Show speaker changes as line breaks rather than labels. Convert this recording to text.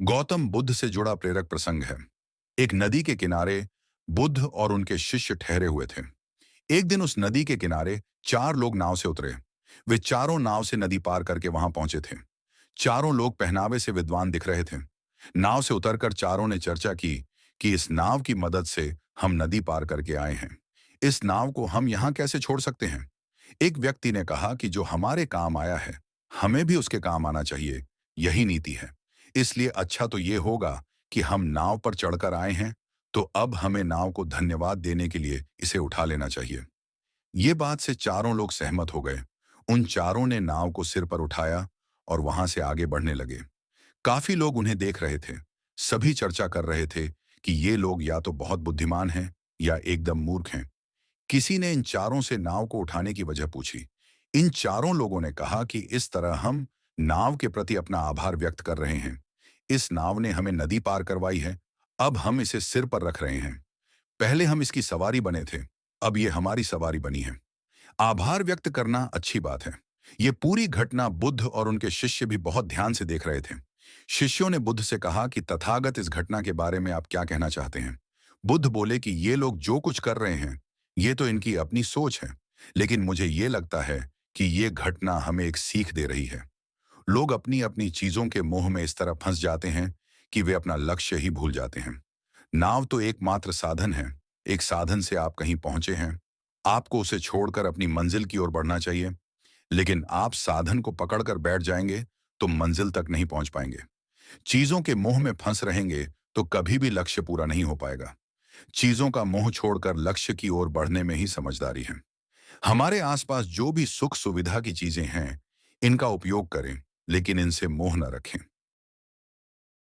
गौतम बुद्ध से जुड़ा प्रेरक प्रसंग है। एक नदी के किनारे बुद्ध और उनके शिष्य ठहरे हुए थे। एक दिन उस नदी के किनारे चार लोग नाव से उतरे। वे चारों नाव से नदी पार करके वहां पहुंचे थे। चारों लोग पहनावे से विद्वान दिख रहे थे। नाव से उतरकर चारों ने चर्चा की कि इस नाव की मदद से हम नदी पार करके आए हैं। इस नाव को हम यहां कैसे छोड़ सकते हैं? एक व्यक्ति ने कहा कि जो हमारे काम आया है, हमें भी उसके काम आना चाहिए। यही नीति है। इसलिए अच्छा तो ये होगा कि हम नाव पर चढ़कर आए हैं, तो अब हमें नाव को धन्यवाद देने के लिए इसे उठा लेना चाहिए। ये बात से चारों लोग सहमत हो गए। उन चारों ने नाव को सिर पर उठाया और वहां से आगे बढ़ने लगे। काफी लोग उन्हें देख रहे थे। सभी चर्चा कर रहे थे कि ये लोग या तो बहुत बुद्धिमान हैं या एकदम मूर्ख हैं। किसी ने इन चारों से नाव को उठाने की वजह पूछी। इन चारों लोगों ने कहा कि इस तरह हम नाव के प्रति अपना आभार व्यक्त कर रहे हैं। इस नाव ने हमें नदी पार करवाई है, अब हम इसे सिर पर रख रहे हैं। पहले हम इसकी सवारी बने थे, अब ये हमारी सवारी बनी है। आभार व्यक्त करना अच्छी बात है। ये पूरी घटना बुद्ध और उनके शिष्य भी बहुत ध्यान से देख रहे थे। शिष्यों ने बुद्ध से कहा कि तथागत, इस घटना के बारे में आप क्या कहना चाहते हैं? बुद्ध बोले कि ये लोग जो कुछ कर रहे हैं, ये तो इनकी अपनी सोच है, लेकिन मुझे ये लगता है कि ये घटना हमें एक सीख दे रही है। लोग अपनी अपनी चीजों के मोह में इस तरह फंस जाते हैं कि वे अपना लक्ष्य ही भूल जाते हैं। नाव तो एकमात्र साधन है। एक साधन से आप कहीं पहुंचे हैं, आपको उसे छोड़कर अपनी मंजिल की ओर बढ़ना चाहिए। लेकिन आप साधन को पकड़कर बैठ जाएंगे तो मंजिल तक नहीं पहुंच पाएंगे। चीजों के मोह में फंस रहेंगे तो कभी भी लक्ष्य पूरा नहीं हो पाएगा। चीजों का मोह छोड़कर लक्ष्य की ओर बढ़ने में ही समझदारी है। हमारे आसपास जो भी सुख सुविधा की चीजें हैं, इनका उपयोग करें, लेकिन इनसे मोह न रखें।